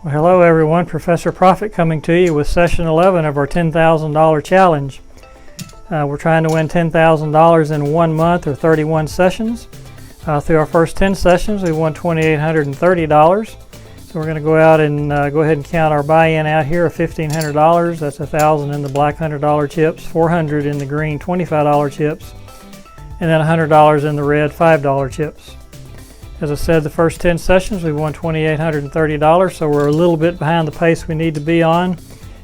Well, hello everyone, Professor Profit coming to you with session 11 of our $10,000 challenge. We're trying to win $10,000 in 1 month or 31 sessions. Through our first 10 sessions we won $2,830. So we're going to go out and go ahead and count our buy-in out here of $1,500. That's $1,000 in the black $100 chips, $400 in the green $25 chips, and then $100 in the red $5 chips. As I said, the first 10 sessions we won $2,830, so we're a little bit behind the pace we need to be on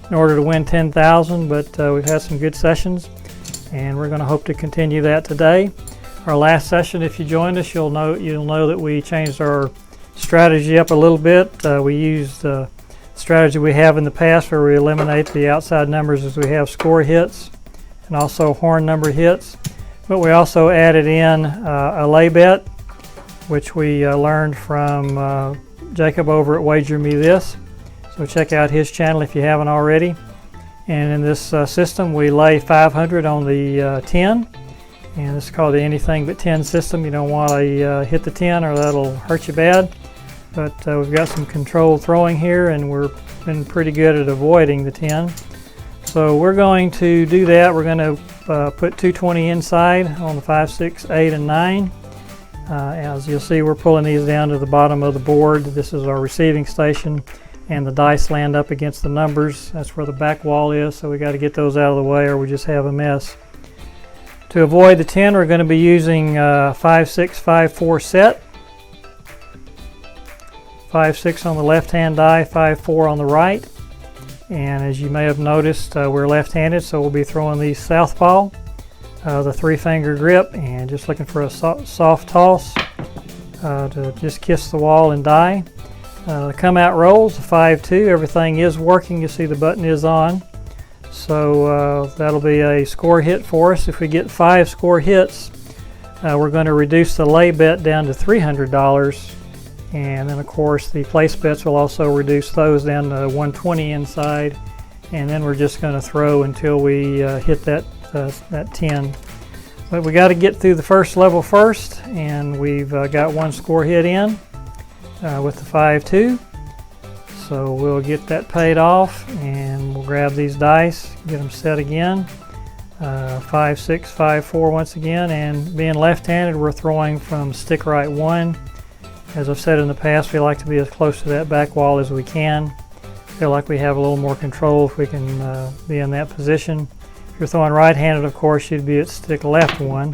in order to win $10,000, but we've had some good sessions and we're going to hope to continue that today. Our last session, if you joined us, you'll know that we changed our strategy up a little bit. We used the strategy we have in the past where we eliminate the outside numbers as we have score hits and also horn number hits, but we also added in a lay bet, which we learned from Jacob over at WagerMeThis. So check out his channel if you haven't already. And in this system we lay 500 on the 10, and this is called the anything but 10 system. You don't want to hit the 10 or that'll hurt you bad. But we've got some controlled throwing here and we've been pretty good at avoiding the 10. So we're going to do that. We're going to put 220 inside on the 5, 6, 8, and 9. As you'll see, we're pulling these down to the bottom of the board. This is our receiving station, and the dice land up against the numbers. That's where the back wall is, so we got to get those out of the way or we just have a mess. To avoid the 10, we're going to be using 5, 6, 5, 4 set. 5, 6 on the left-hand die, 5, 4 on the right. And as you may have noticed, we're left-handed, so we'll be throwing these southpaw. The 3-finger grip, and just looking for a soft toss to just kiss the wall and die. The come out rolls, 5-2, everything is working. You see the button is on, so that'll be a score hit for us. If we get 5 score hits, we're going to reduce the lay bet down to $300, and then of course the place bets will also reduce those down to $120 inside, and then we're just going to throw until we hit that 10. But we got to get through the first level first, and we've got 1 score hit in with the 5-2. So we'll get that paid off and we'll grab these dice, get them set again. 5, 6, 5, 4 once again, and being left-handed we're throwing from stick right 1. As I've said in the past, we like to be as close to that back wall as we can. Feel like we have a little more control if we can be in that position. If you're throwing right-handed, of course, you'd be at stick left 1.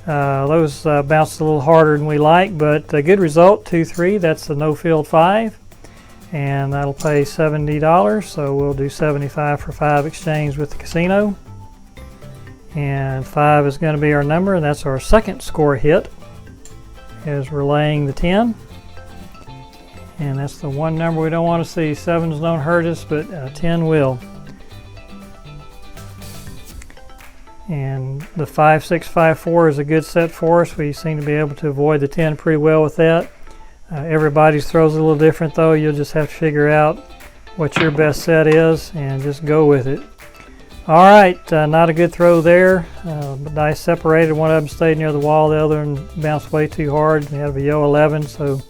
Those bounced a little harder than we like, but a good result, 2-3. That's the no-field 5, and that'll pay $70. So we'll do 75 for 5 exchange with the casino, and 5 is going to be our number, and that's our second score hit as we're laying the 10. And that's the one number we don't want to see. 7s don't hurt us, but 10 will. And the 5, 6, 5, 4 is a good set for us. We seem to be able to avoid the 10 pretty well with that. Everybody's throws a little different though. You'll just have to figure out what your best set is and just go with it. Alright, not a good throw there. The dice separated. One of them stayed near the wall, the other one bounced way too hard. We have a yo 11, so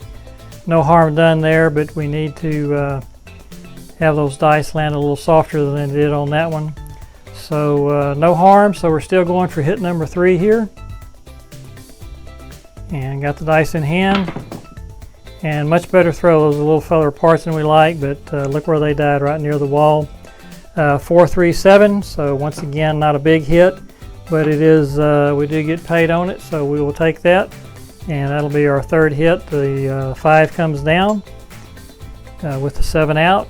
no harm done there, but we need to have those dice land a little softer than they did on that one. So no harm, so we're still going for hit number 3 here. And got the dice in hand. And much better throw. Those are a little further apart than we like, but look where they died, right near the wall. 4, 3, 7, so once again not a big hit, but it is, we do get paid on it, so we will take that. And that'll be our third hit. The 5 comes down with the 7 out.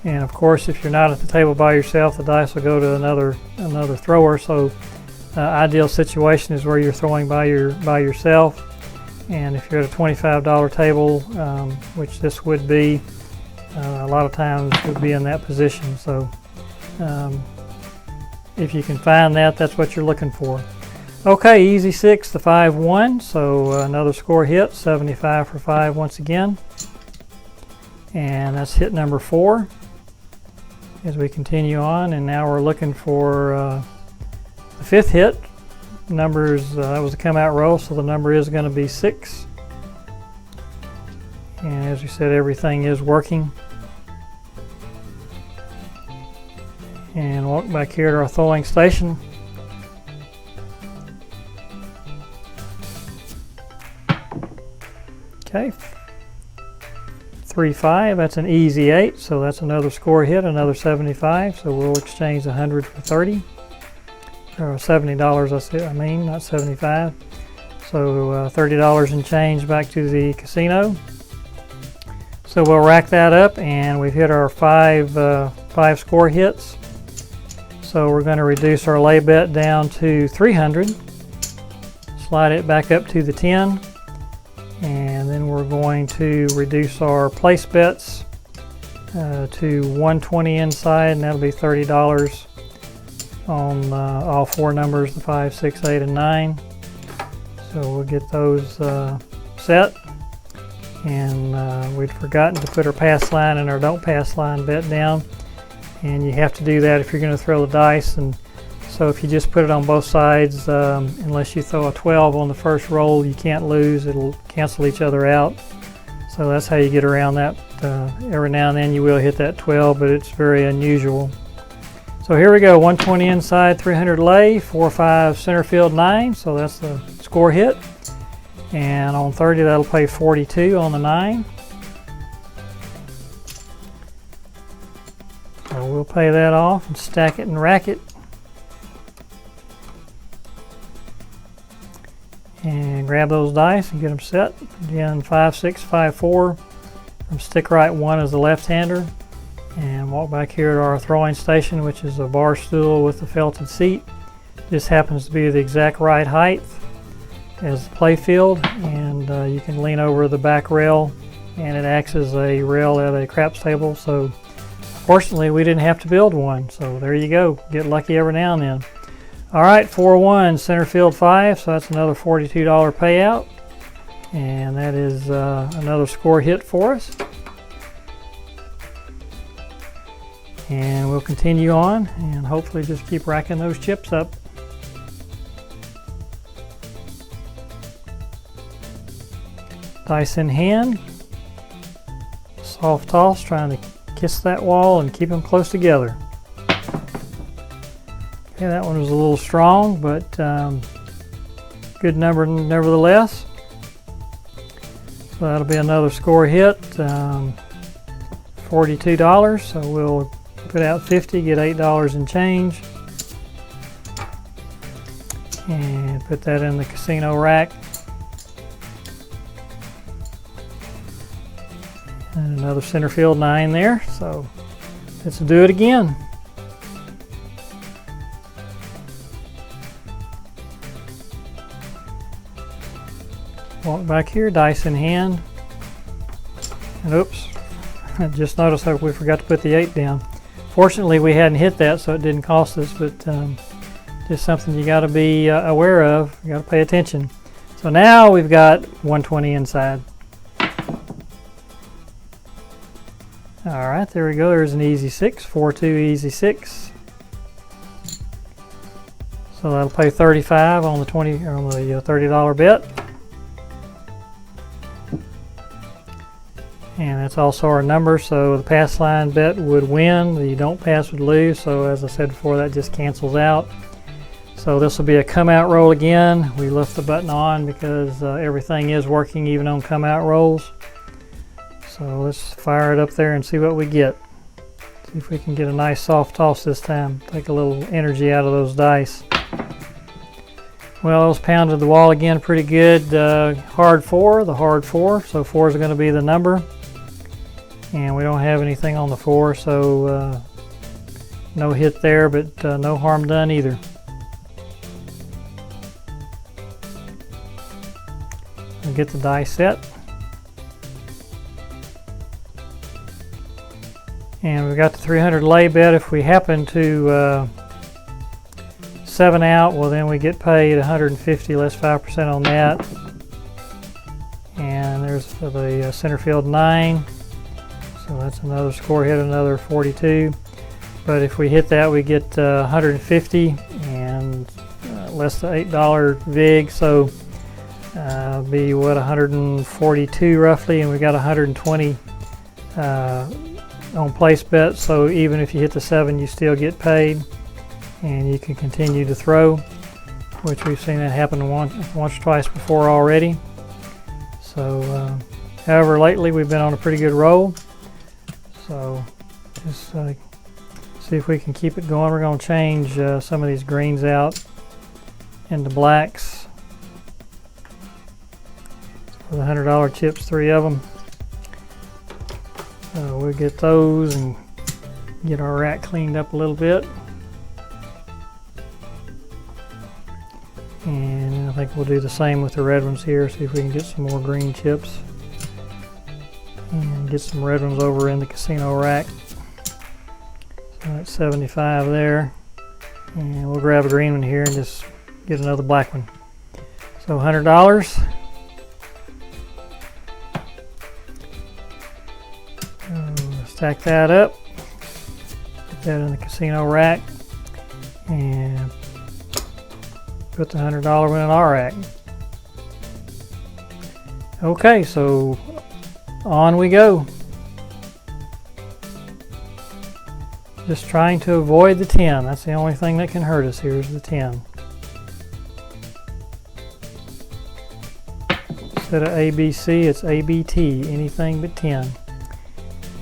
And of course, if you're not at the table by yourself, the dice will go to another thrower. So ideal situation is where you're throwing by yourself. And if you're at a $25 table, which this would be, a lot of times would be in that position. So if you can find that, that's what you're looking for. Okay, easy 6, the 5-1. So another score hit, 75 for 5 once again. And that's hit number 4. As we continue on, and now we're looking for the 5th hit. Numbers, that was a come out roll, so the number is going to be 6. And as we said, everything is working. And walk back here to our throwing station. Okay, 3-5, that's an easy 8, so that's another score hit, another 75, so we'll exchange 100 for 30, or $70 I mean, not 75. So $30 and change back to the casino. So we'll rack that up, and we've hit our five score hits. So we're going to reduce our lay bet down to 300, slide it back up to the 10, and then we're going to reduce our place bets to 120 inside, and that'll be $30 on all four numbers, the 5, 6, 8, and 9. So we'll get those set. And we'd forgotten to put our pass line and our don't pass line bet down. And you have to do that if you're going to throw the dice. And so if you just put it on both sides, unless you throw a 12 on the first roll, you can't lose. It'll cancel each other out. So that's how you get around that. Every now and then you will hit that 12, but it's very unusual. So here we go, 120 inside, 300 lay, 4-5 center field 9. So that's the score hit. And on 30, that'll pay 42 on the 9. So we'll pay that off and stack it and rack it. And grab those dice and get them set. Again, 5, 6, 5, 4. From stick right 1 is the left-hander. And walk back here to our throwing station, which is a bar stool with a felted seat. This happens to be the exact right height as the play field, and you can lean over the back rail, and it acts as a rail at a craps table. So fortunately we didn't have to build one, so there you go, get lucky every now and then. All right, 4-1 center field 5, so that's another $42 payout, and that is another score hit for us. And we'll continue on and hopefully just keep racking those chips up. Dice in hand, soft toss, trying to kiss that wall and keep them close together. Okay, that one was a little strong, but good number nevertheless. So that'll be another score hit, $42. So we'll put out 50, get $8 and change, and put that in the casino rack. And another center field 9 there, so let's do it again. Walk back here, dice in hand, and oops, I just noticed that we forgot to put the 8 down. Fortunately we hadn't hit that, so it didn't cost us, but just something you got to be aware of, you got to pay attention. So now we've got 120 inside. All right, there we go. There's an easy 6, 4-2 easy 6. So that'll pay 35 on the $30 bet. And that's also our number. So the pass line bet would win. The don't pass would lose. So as I said before, that just cancels out. So this will be a come out roll again. We left the button on because everything is working even on come out rolls. So let's fire it up there and see what we get. See if we can get a nice soft toss this time. Take a little energy out of those dice. Well, those pounded the wall again pretty good. Hard 4, the hard 4. So 4 is going to be the number. And we don't have anything on the 4, so no hit there, but no harm done either. We'll get the dice set. And we got the 300 lay bet. If we happen to 7 out, well then we get paid 150 less 5% on that. And there's the center field 9. So that's another score hit, another 42. But if we hit that, we get 150 and less than $8 vig. So Be what, 142 roughly, and we got 120 on place bets, so even if you hit the 7 you still get paid and you can continue to throw, which we've seen that happen once or twice before already. So however, lately we've been on a pretty good roll, so just see if we can keep it going. We're going to change some of these greens out into blacks for the $100 chips, 3 of them. We'll get those and get our rack cleaned up a little bit. And I think we'll do the same with the red ones here, see if we can get some more green chips and get some red ones over in the casino rack. So that's 75 there, and we'll grab a green one here and just get another black one. So $100. Stack that up, put that in the casino rack, and put the $100 one in our rack. Okay, so on we go. Just trying to avoid the 10. That's the only thing that can hurt us here is the 10. Instead of ABC, it's ABT, anything but 10.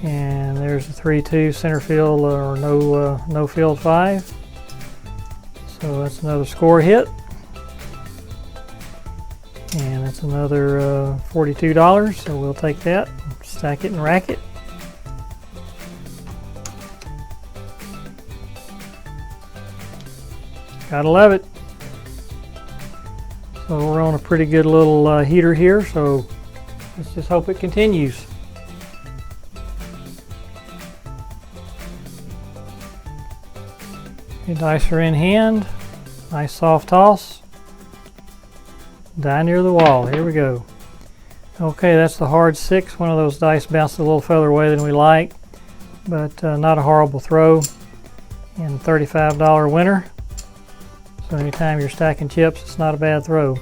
And there's the 3-2 center field or no field 5. So that's another score hit. And that's another $42, so we'll take that, stack it and rack it. Gotta love it. So we're on a pretty good little heater here, so let's just hope it continues. The dice are in hand. Nice soft toss. Die near the wall. Here we go. Okay, that's the hard 6. One of those dice bounced a little further away than we like, but not a horrible throw. And $35 winner. So anytime you're stacking chips, it's not a bad throw.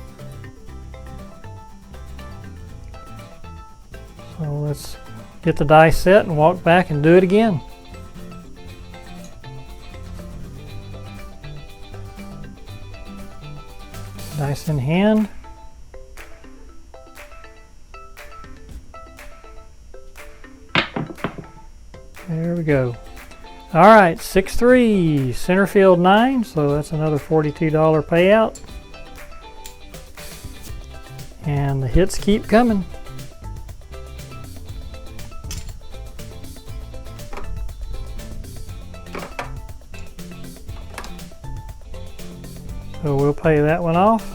So let's get the dice set and walk back and do it again. Dice in hand. There we go. All right, 6-3, center field 9, so that's another $42 payout. And the hits keep coming. So we'll pay that one off.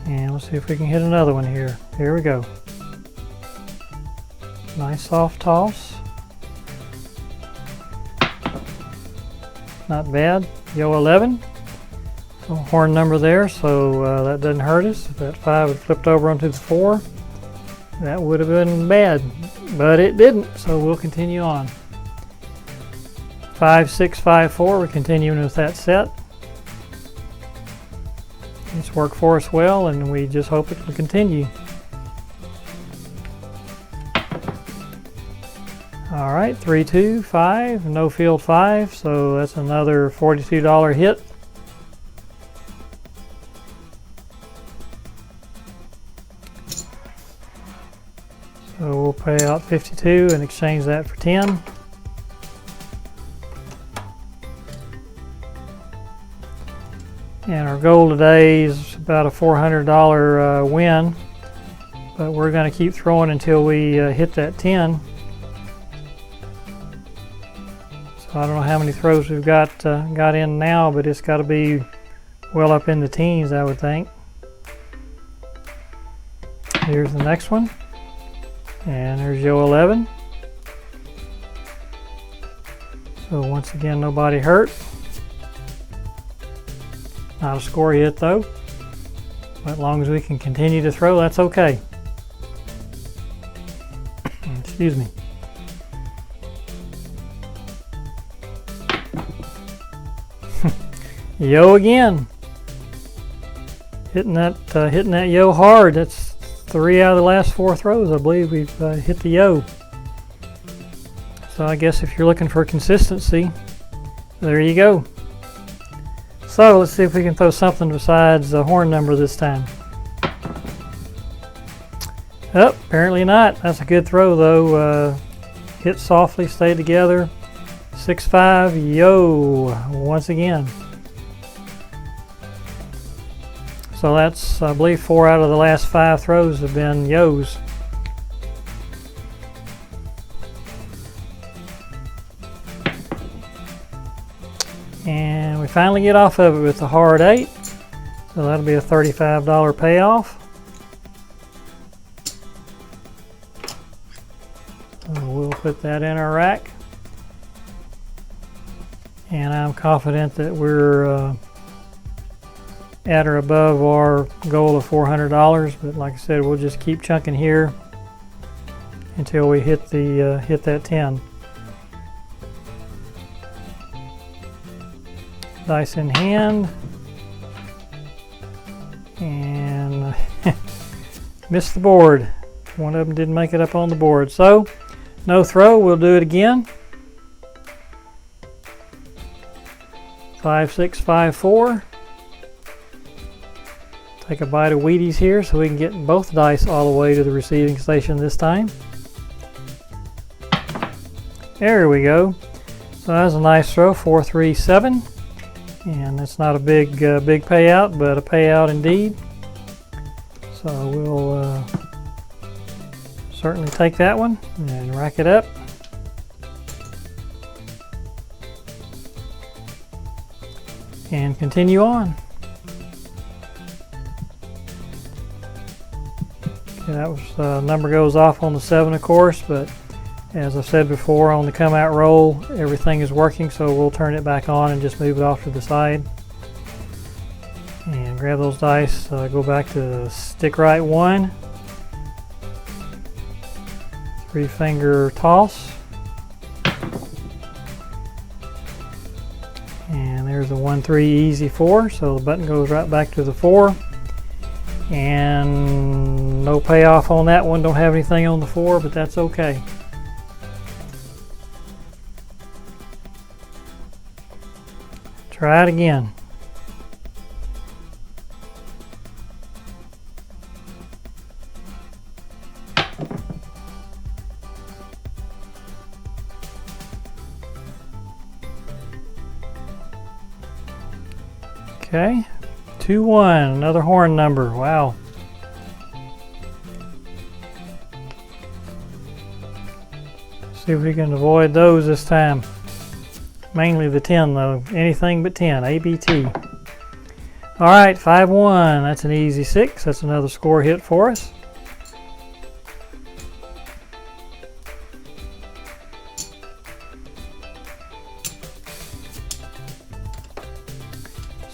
And let's see if we can hit another one here. Here we go. Nice soft toss. Not bad. Yo 11. So horn number there, so that doesn't hurt us. If that 5 had flipped over onto the 4, that would have been bad, but it didn't, so we'll continue on. 5, 6, 5, 4, we're continuing with that set. It's worked for us well, and we just hope it will continue. All right, 3, 2, 5, no field 5, so that's another $42 hit. So we'll pay out 52 and exchange that for 10. And our goal today is about a $400 win, but we're going to keep throwing until we hit that 10. So I don't know how many throws we've got in now, but it's got to be well up in the teens, I would think. Here's the next one. And there's Yo 11. So once again, nobody hurt. Not a score hit though. But as long as we can continue to throw, that's okay. Excuse me. Yo again. Hitting that yo hard. That's 3 out of the last 4 throws. I believe we've hit the yo. So I guess if you're looking for consistency, there you go. So let's see if we can throw something besides the horn number this time. Oh, apparently not. That's a good throw though. Hit softly, stay together. 6-5, yo, once again. So that's, I believe, 4 out of the last 5 throws have been yos. And we finally get off of it with a hard 8. So that'll be a $35 payoff. So we'll put that in our rack. And I'm confident that we're at or above our goal of $400, but like I said, we'll just keep chunking here until we hit the hit that 10. Dice in hand, and missed the board. One of them didn't make it up on the board, so no throw. We'll do it again. 5, 6, 5, 4. Take a bite of Wheaties here so we can get both dice all the way to the receiving station this time. There we go. So that was a nice throw, 4, 3, 7. And that's not a big payout, but a payout indeed. So we'll certainly take that one and rack it up. And continue on. Okay, that was number goes off on the 7, of course, but as I said before, on the come out roll, everything is working, so we'll turn it back on and just move it off to the side. And grab those dice, go back to stick right 1. 3-finger toss. And there's a 1-3 easy 4, so the button goes right back to the 4. And no payoff on that one, don't have anything on the 4, but that's okay. Try it again. Okay, 2-1, another horn number. Wow. See if we can avoid those this time. Mainly the 10 though, anything but 10, ABT. All right, 5-1, that's an easy 6. That's another score hit for us.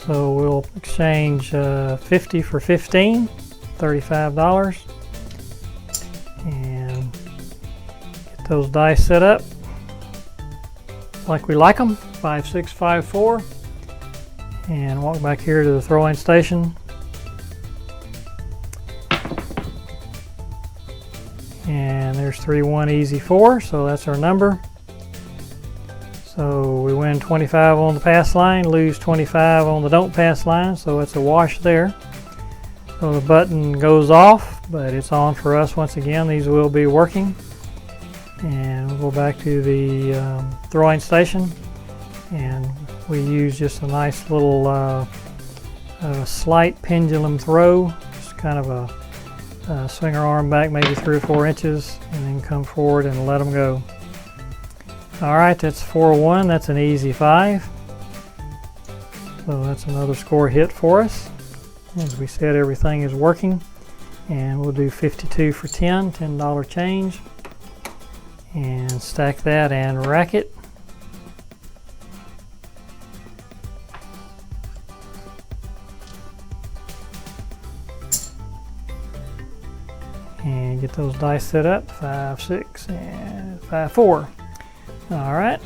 So we'll exchange 50 for 15, $35. And get those dice set up like we like them, 5, 6, 5, 4, and walk back here to the throwing station. And there's 3-1 easy 4, so that's our number. So we win 25 on the pass line, lose 25 on the don't pass line, so it's a wash there. So the button goes off, but it's on for us once again. These will be working. And we'll go back to the throwing station, and we use just a nice little slight pendulum throw, just kind of a swing our arm back maybe 3 or 4 inches, and then come forward and let them go. All right, that's 4-1. That's an easy 5. So that's another score hit for us. As we said, everything is working, and we'll do 52 for 10, $10 change. And stack that and rack it. And get those dice set up. 5, 6, and 5, 4. All right.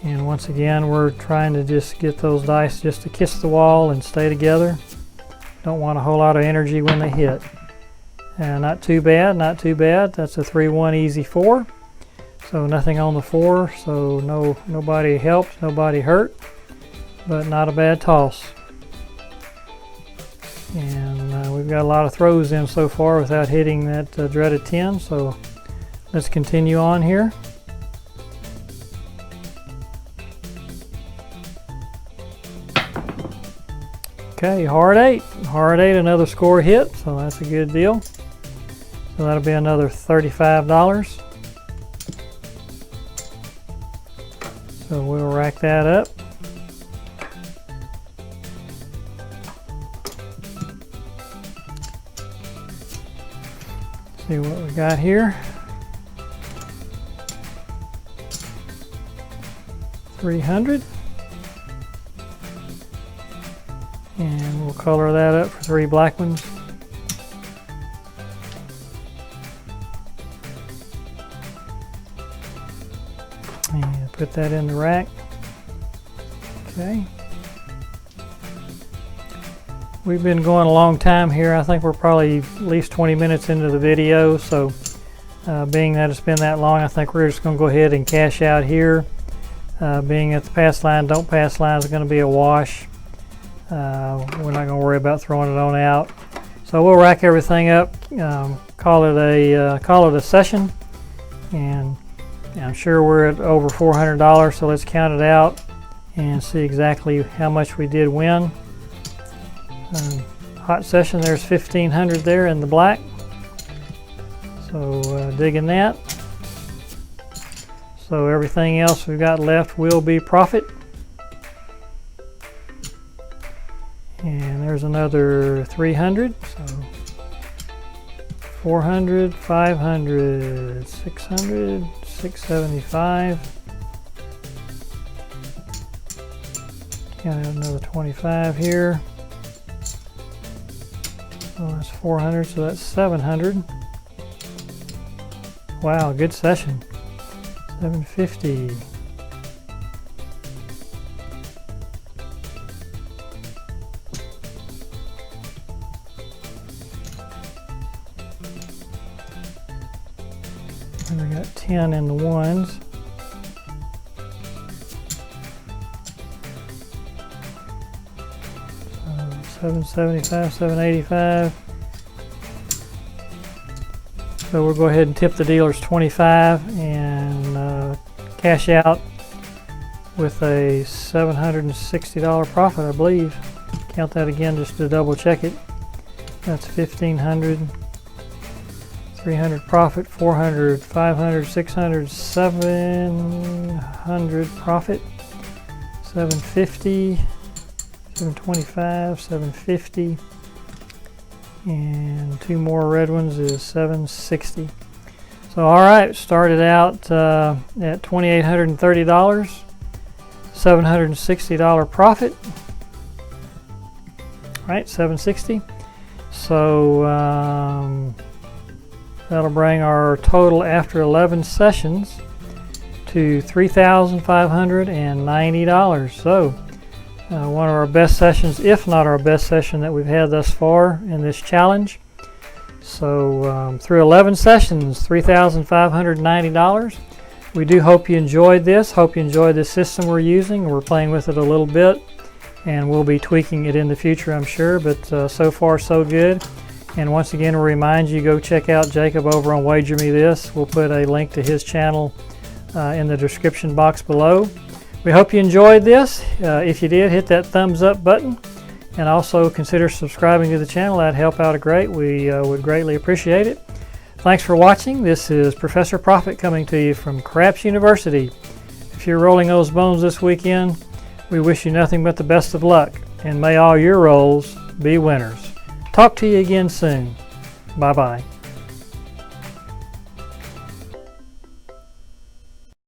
And once again, we're trying to just get those dice just to kiss the wall and stay together. Don't want a whole lot of energy when they hit. And not too bad, not too bad. That's a 3-1 easy 4. So nothing on the 4, so nobody helped, nobody hurt, but not a bad toss. And we've got a lot of throws in so far without hitting that dreaded 10, so let's continue on here. Okay, hard 8, another score hit, so that's a good deal. So that'll be another $35. So we'll rack that up. See what we got here. 300. And we'll color that up for 3 black ones. And put that in the rack. Okay. We've been going a long time here. I think we're probably at least 20 minutes into the video. So being that it's been that long, I think we're just going to go ahead and cash out here. Being at the pass line, don't pass line is going to be a wash. We're not going to worry about throwing it on out. So we'll rack everything up, call it a session, and I'm sure we're at over $400. So let's count it out and see exactly how much we did win. Hot session, there's 1,500 there in the black. So digging that. So everything else we've got left will be profit. And there's another 300, so 400, 500, 600, 675. Got another 25 here. So that's 400, so that's 700. Wow, good session. 750. And we got 10 in the ones. So 775, 785. So we'll go ahead and tip the dealers 25 and cash out with a $760 profit, I believe. Count that again just to double check it. That's 1,500. 300 profit, 400, 500, 600, 700 profit, 750, 725, 750, and 2 more red ones is 760. So all right, started out at $2,830, $760 profit. All right, 760. So that'll bring our total after 11 sessions to $3,590. So one of our best sessions, if not our best session that we've had thus far in this challenge. So through 11 sessions, $3,590. We do hope you enjoyed this. Hope you enjoyed this system we're using. We're playing with it a little bit, and we'll be tweaking it in the future, I'm sure. But so far, so good. And once again, we'll remind you, go check out Jacob over on WagerMeThis. We'll put a link to his channel in the description box below. We hope you enjoyed this. If you did, hit that thumbs up button. And also consider subscribing to the channel. That'd help out great. We would greatly appreciate it. Thanks for watching. This is Professor Profit coming to you from Craps University. If you're rolling those bones this weekend, we wish you nothing but the best of luck. And may all your rolls be winners. Talk to you again soon. Bye-bye.